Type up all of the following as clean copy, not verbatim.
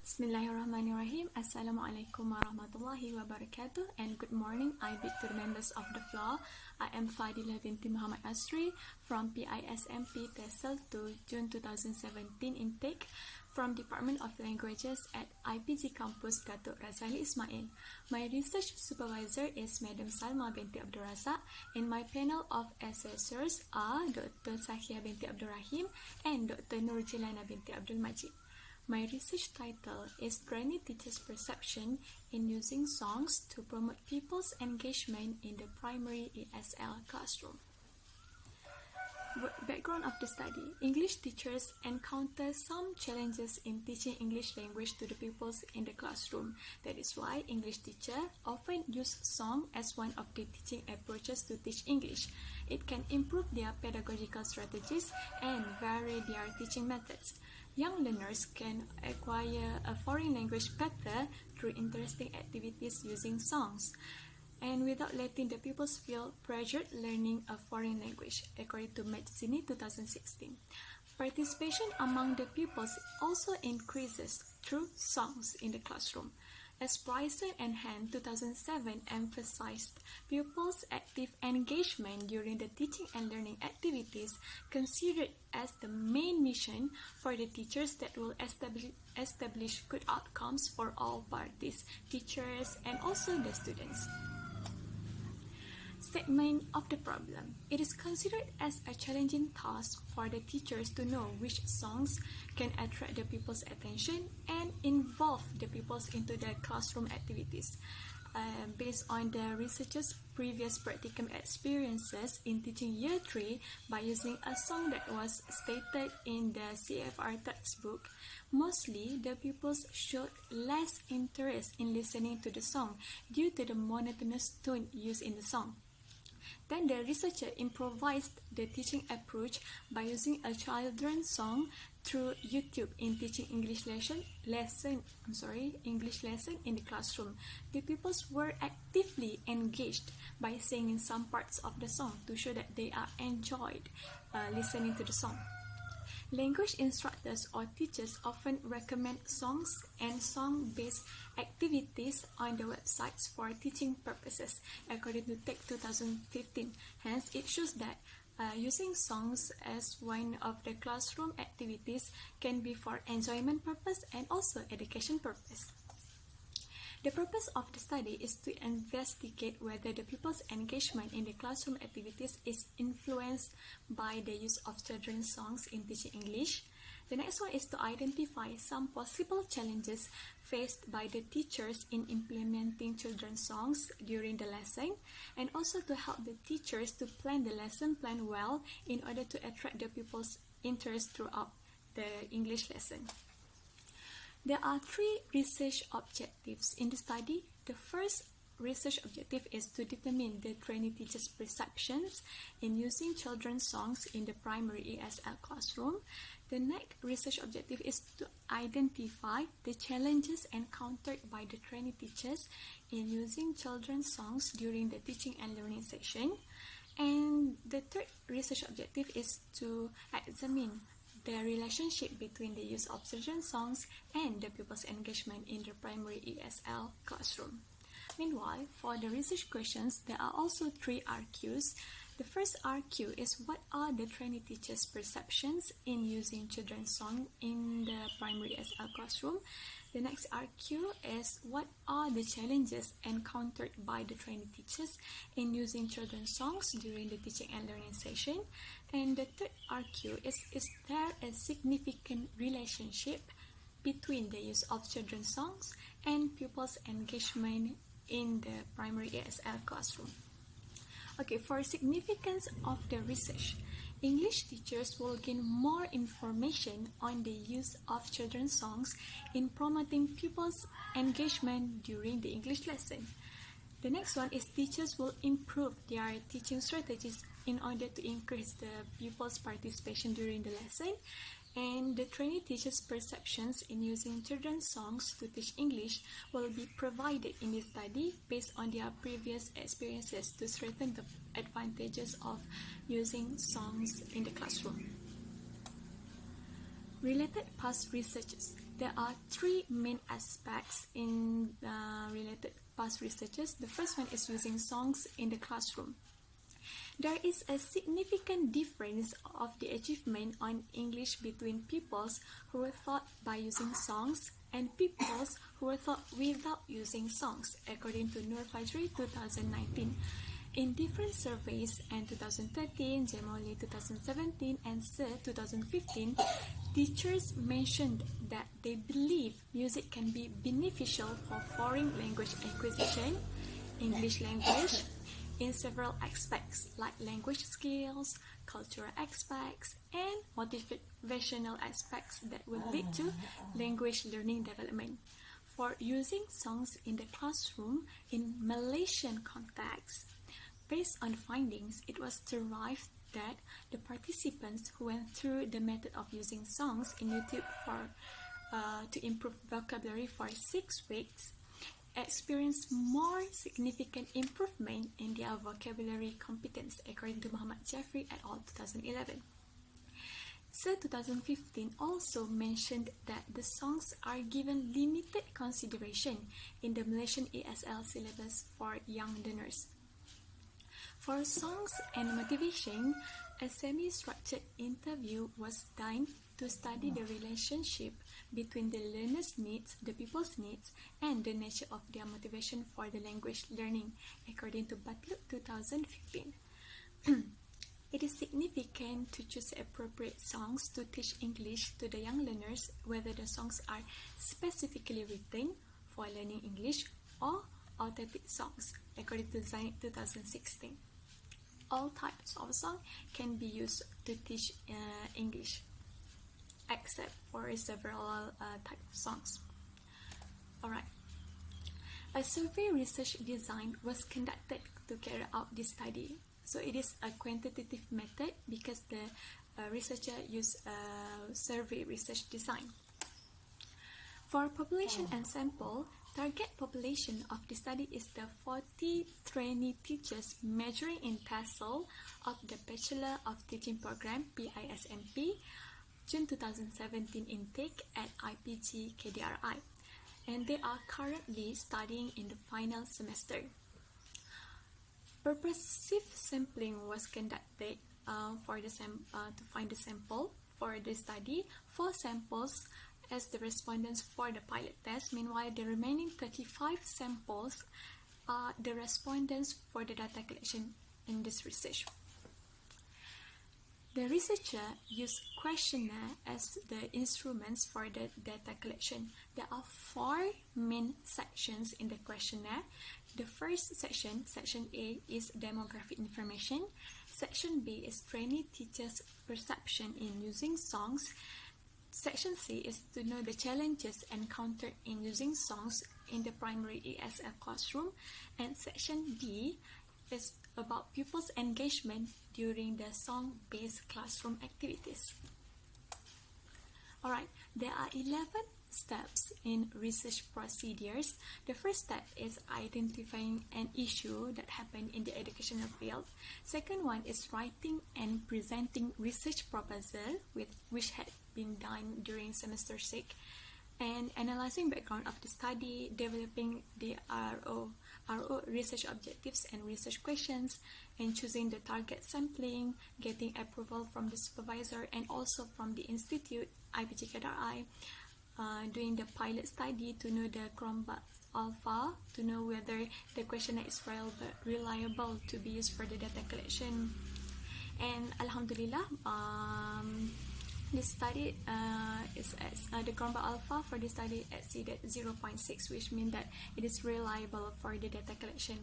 Bismillahirrahmanirrahim. Assalamualaikum warahmatullahi wabarakatuh and good morning. I bid to the members of the floor. I am Faadilah Binti Mohamad Asri from PISMP TESL to June 2017 intake from Department of Languages at IPG Campus Datuk Razali Ismail. My research supervisor is Madam Salma Binti Abdul Razak and my panel of assessors are Dr. Sahia Binti Abdul Rahim and Dr. Nurjilana Binti Abdul Majid. My research title is Trainee Teachers' Perception in Using Songs to Promote Pupils' Engagement in the Primary ESL Classroom. Background of the study. English teachers encounter some challenges in teaching English language to the pupils in the classroom. That is why English teachers often use song as one of the teaching approaches to teach English. It can improve their pedagogical strategies and vary their teaching methods. Young learners can acquire a foreign language better through interesting activities using songs and without letting the pupils feel pressured learning a foreign language, according to Magazine 2016. Participation among the pupils also increases through songs in the classroom. As Bryson and Hand 2007 emphasized, pupils' active engagement during the teaching and learning activities considered as the main mission for the teachers that will establish good outcomes for all parties, teachers, and also the students. Statement of the problem. It is considered as a challenging task for the teachers to know which songs can attract the pupils' attention and involve the pupils into the classroom activities. Based on the researchers' previous practicum experiences in teaching Year 3 by using a song that was stated in the CFR textbook, mostly the pupils showed less interest in listening to the song due to the monotonous tone used in the song. Then the researcher improvised the teaching approach by using a children's song through YouTube in teaching English lesson in the classroom. The pupils were actively engaged by singing some parts of the song to show that they are enjoyed listening to the song. Language instructors or teachers often recommend songs and song-based activities on the websites for teaching purposes, according to Tech 2015. Hence, it shows that using songs as one of the classroom activities can be for enjoyment purpose and also education purpose. The purpose of the study is to investigate whether the pupils' engagement in the classroom activities is influenced by the use of children's songs in teaching English. The next one is to identify some possible challenges faced by the teachers in implementing children's songs during the lesson, and also to help the teachers to plan the lesson plan well in order to attract the pupils' interest throughout the English lesson. There are three research objectives in the study. The first research objective is to determine the trainee teachers' perceptions in using children's songs in the primary ESL classroom. The next research objective is to identify the challenges encountered by the trainee teachers in using children's songs during the teaching and learning session. And the third research objective is to examine the relationship between the use of children's songs and the pupils' engagement in the primary ESL classroom. Meanwhile, for the research questions, there are also three RQs. The first RQ is what are the trainee teachers' perceptions in using children's songs in the primary ESL classroom. The next RQ is what are the challenges encountered by the trainee teachers in using children's songs during the teaching and learning session. And the third RQ is there a significant relationship between the use of children's songs and pupils' engagement in the primary ESL classroom. Okay, for significance of the research, English teachers will gain more information on the use of children's songs in promoting pupils' engagement during the English lesson. The next one is teachers will improve their teaching strategies in order to increase the pupils' participation during the lesson. And the trainee teachers' perceptions in using children's songs to teach English will be provided in this study based on their previous experiences to strengthen the advantages of using songs in the classroom. Related past researches. There are three main aspects in related past researches. The first one is using songs in the classroom. There is a significant difference of the achievement on English between pupils who were taught by using songs and pupils who were taught without using songs, according to Nur Fajri 2019. In different surveys in 2013, Gemoli 2017, and SE 2015, teachers mentioned that they believe music can be beneficial for foreign language acquisition, English language, in several aspects like language skills, cultural aspects, and motivational aspects that will lead to language learning development. For using songs in the classroom in Malaysian context, based on findings, it was derived that the participants who went through the method of using songs in YouTube to improve vocabulary for 6 weeks experienced more significant improvement in their vocabulary competence, according to Mohamad et al. 2011. SE 2015 also mentioned that the songs are given limited consideration in the Malaysian ESL syllabus for young learners. For songs and motivation, a semi-structured interview was done to study the relationship between the learner's needs, the pupil's needs, and the nature of their motivation for the language learning, according to Batluk 2015. It is significant to choose appropriate songs to teach English to the young learners, whether the songs are specifically written for learning English or authentic songs, according to Zain 2016. All types of song can be used to teach English, except for several types of songs. Alright. A survey research design was conducted to carry out this study. So it is a quantitative method because the researcher used a survey research design. For population and sample, target population of the study is the 40 trainee teachers majoring in TESOL of the Bachelor of Teaching Program BISMP June 2017 intake at IPG KDRI, and they are currently studying in the final semester. Purposive sampling was conducted to find the sample for the study. 4 samples as the respondents for the pilot test. Meanwhile, the remaining 35 samples are the respondents for the data collection in this research. The researcher used Questionnaire as the instruments for the data collection. There are 4 main sections in the questionnaire. The first section, Section A, is demographic information. Section B is trainee teachers' perception in using songs. Section C is to know the challenges encountered in using songs in the primary ESL classroom. And Section D is about pupils' engagement during the song-based classroom activities. Alright, there are 11 steps in research procedures. The first step is identifying an issue that happened in the educational field. Second one is writing and presenting research proposal which had been done during semester 6, and analyzing background of the study, developing the RO research objectives and research questions, and choosing the target sampling, getting approval from the supervisor and also from the institute, IPG KDRI, doing the pilot study to know the Chromebook alpha, to know whether the questionnaire is reliable to be used for the data collection. And Alhamdulillah, this study is the Chromebook alpha for this study exceeded 0.6, which means that it is reliable for the data collection.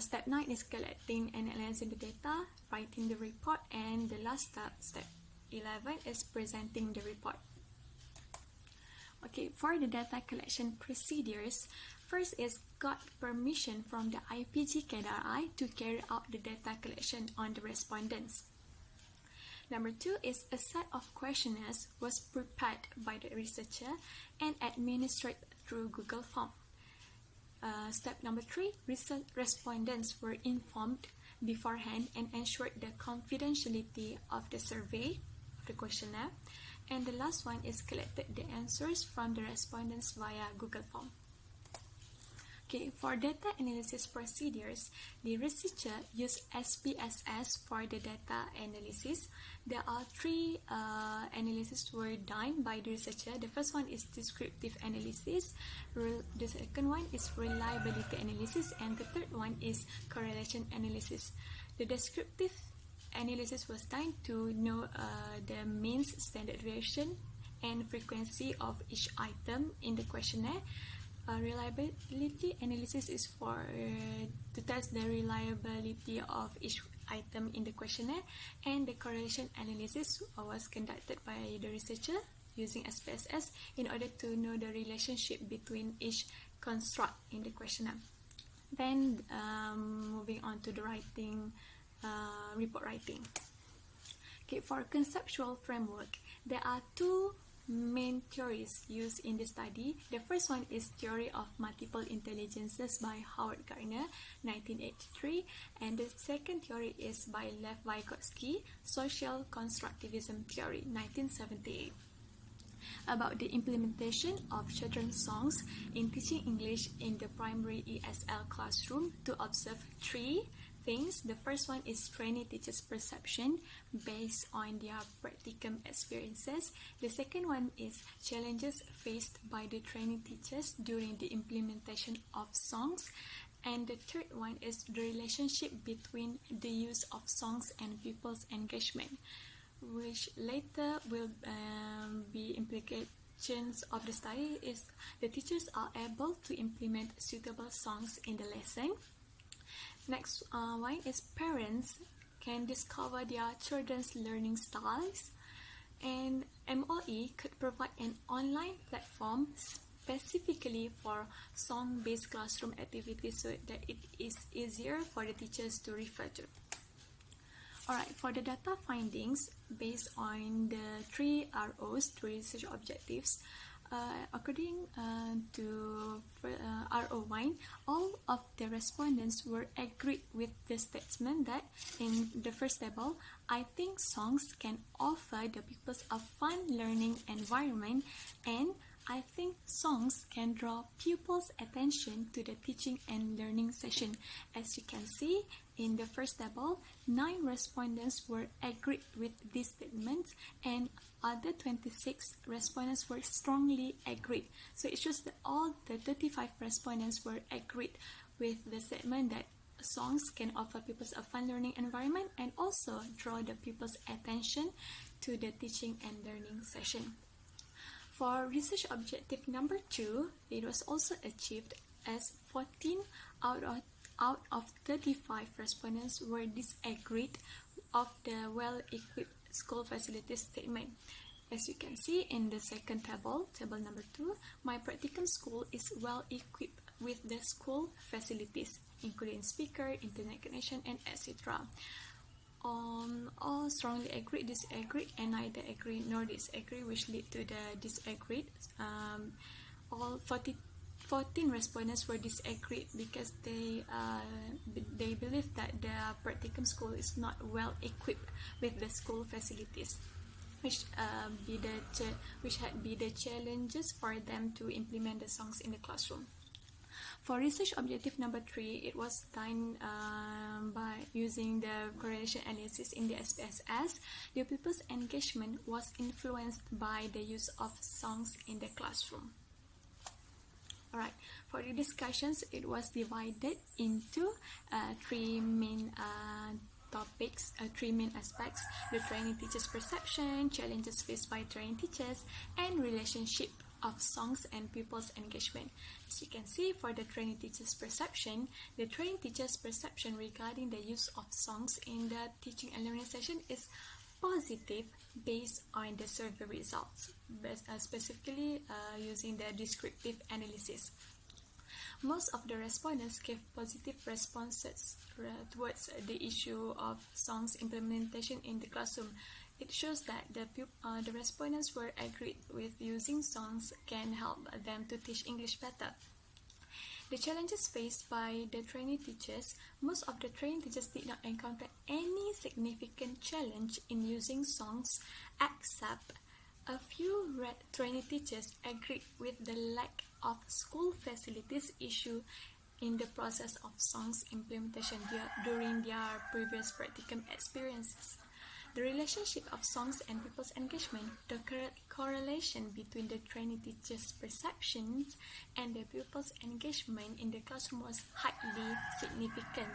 Step 9 is collecting and analyzing the data, writing the report, and the last step, step 11, is presenting the report. Okay, for the data collection procedures, first is got permission from the IPG KDRI to carry out the data collection on the respondents. Number 2 is a set of questionnaires was prepared by the researcher and administered through Google Form. Step number 3, respondents were informed beforehand and ensured the confidentiality of the survey, of the questionnaire. And the last one is collected the answers from the respondents via Google Form. Okay, for data analysis procedures, the researcher used SPSS for the data analysis. There are three analyses were done by the researcher. The first one is descriptive analysis, the second one is reliability analysis, and the third one is correlation analysis. The descriptive analysis was done to know the means, standard deviation, and frequency of each item in the questionnaire. Reliability analysis is for to test the reliability of each item in the questionnaire, and the correlation analysis was conducted by the researcher using SPSS in order to know the relationship between each construct in the questionnaire. Then moving on to the writing, report writing. Okay, for conceptual framework, there are two main theories used in the study. The first one is Theory of Multiple Intelligences by Howard Gardner, 1983, and the second theory is by Lev Vygotsky, Social Constructivism Theory, 1978. About the implementation of children's songs in teaching English in the primary ESL classroom, to observe three things. The first one is trainee teachers' perception based on their practicum experiences. The second one is challenges faced by the trainee teachers during the implementation of songs. And the third one is the relationship between the use of songs and pupils' engagement, which later will be implications of the study is the teachers are able to implement suitable songs in the lesson. Next one is parents can discover their children's learning styles, and MOE could provide an online platform specifically for song-based classroom activities so that it is easier for the teachers to refer to. Alright, for the data findings based on the three ROs, three research objectives, according to RO1, all of the respondents were agreed with the statement that in the first table, I think songs can offer the pupils a fun learning environment, and I think songs can draw pupils' attention to the teaching and learning session. As you can see, in the first table, 9 respondents were agreed with this statement, and other 26 respondents were strongly agreed. So it shows that all the 35 respondents were agreed with the statement that songs can offer pupils a fun learning environment and also draw the pupils' attention to the teaching and learning session. For research objective number 2, it was also achieved as 14 out of 35 respondents were disagreed of the well-equipped school facilities statement. As you can see in the second table, table number 2, my practicum school is well-equipped with the school facilities, including speaker, internet connection, and etc. All strongly agreed, disagreed, and neither agree nor disagree, which lead to the disagreed. All 14 respondents were disagreed because they believe that the practicum school is not well equipped with the school facilities, which had be the challenges for them to implement the songs in the classroom. For research objective number 3, it was done by using the correlation analysis in the SPSS. The pupils' engagement was influenced by the use of songs in the classroom. Alright, for the discussions, it was divided into 3 main topics, 3 main aspects: the trainee teachers' perception, challenges faced by trainee teachers, and relationship of songs and pupils' engagement. As you can see, for the trainee teachers' perception, the trainee teachers' perception regarding the use of songs in the teaching and learning session is positive based on the survey results, specifically using the descriptive analysis. Most of the respondents gave positive responses towards the issue of songs implementation in the classroom. It shows that the respondents were agreed with using songs can help them to teach English better. The challenges faced by the trainee teachers, most of the trainee teachers did not encounter any significant challenge in using songs except A few trainee teachers agreed with the lack of school facilities issue in the process of songs implementation during their previous practicum experiences. The relationship of songs and pupils' engagement, the correlation between the trainee teachers' perceptions and the pupils' engagement in the classroom was highly significant.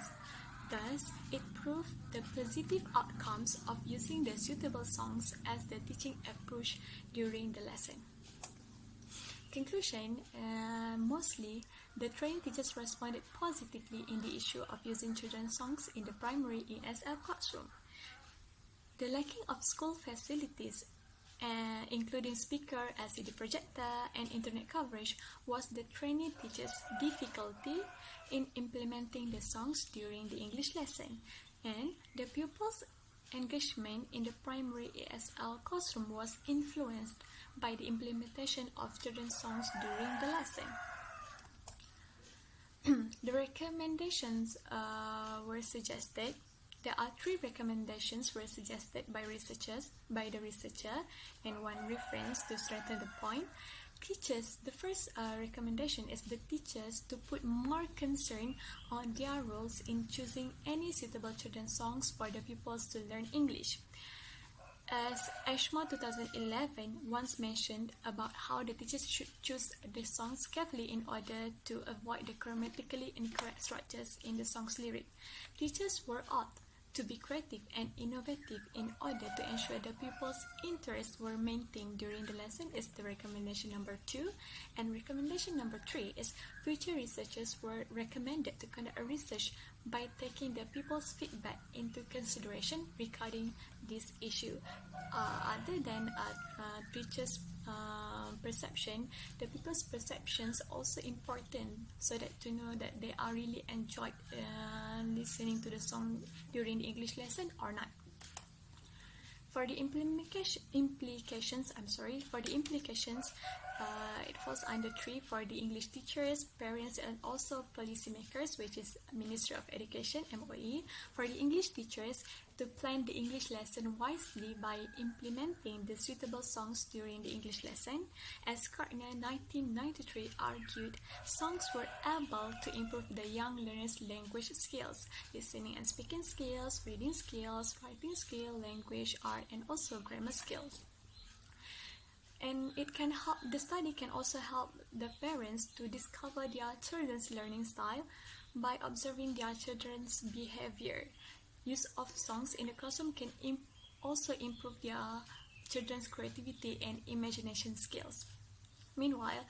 Thus, it proved the positive outcomes of using the suitable songs as the teaching approach during the lesson. Conclusion, mostly, the trainee teachers responded positively in the issue of using children's songs in the primary ESL classroom. The lacking of school facilities, including speaker, LCD projector, and internet coverage, was the trainee teachers' difficulty in implementing the songs during the English lesson, and the pupils' engagement in the primary ESL classroom was influenced by the implementation of children's songs during the lesson. The recommendations were suggested. There are 3 recommendations were suggested by the researcher, and one reference to strengthen the point. Teachers, the first recommendation is the teachers to put more concern on their roles in choosing any suitable children's songs for the pupils to learn English. As Ashma 2011 once mentioned about how the teachers should choose the songs carefully in order to avoid the grammatically incorrect structures in the song's lyric. Teachers were ought to be creative and innovative in order to ensure the pupils' interests were maintained during the lesson is the recommendation number 2. And recommendation number 3 is future researchers were recommended to conduct a research by taking the pupils' feedback into consideration regarding this issue. Other than teachers' perception, the pupils' perceptions also important so that to know that they are really enjoyed listening to the song during the English lesson or not. For the implications, it falls under 3 for the English teachers, parents, and also policymakers, which is Ministry of Education, MOE. For the English teachers, to plan the English lesson wisely by implementing the suitable songs during the English lesson. As Questionnaire 1993 argued, songs were able to improve the young learners' language skills, listening and speaking skills, reading skills, writing skills, language, art, and also grammar skills. And the study can also help the parents to discover their children's learning style by observing their children's behavior. Use of songs in the classroom can also improve their children's creativity and imagination skills. Meanwhile,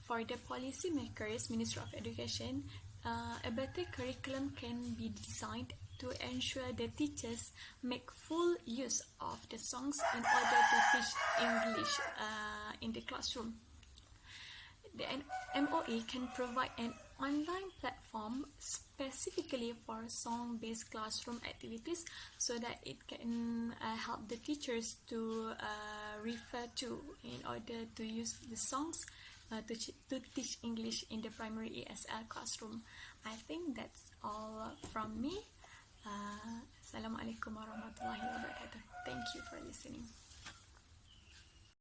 for the policymakers, Ministry of Education, a better curriculum can be designed to ensure the teachers make full use of the songs in order to teach English in the classroom. The MOE can provide an online platform specifically for song-based classroom activities so that it can help the teachers to refer to in order to use the songs to teach English in the primary ESL classroom. I think that's all from me. Assalamualaikum warahmatullahi wabarakatuh. Thank you for listening.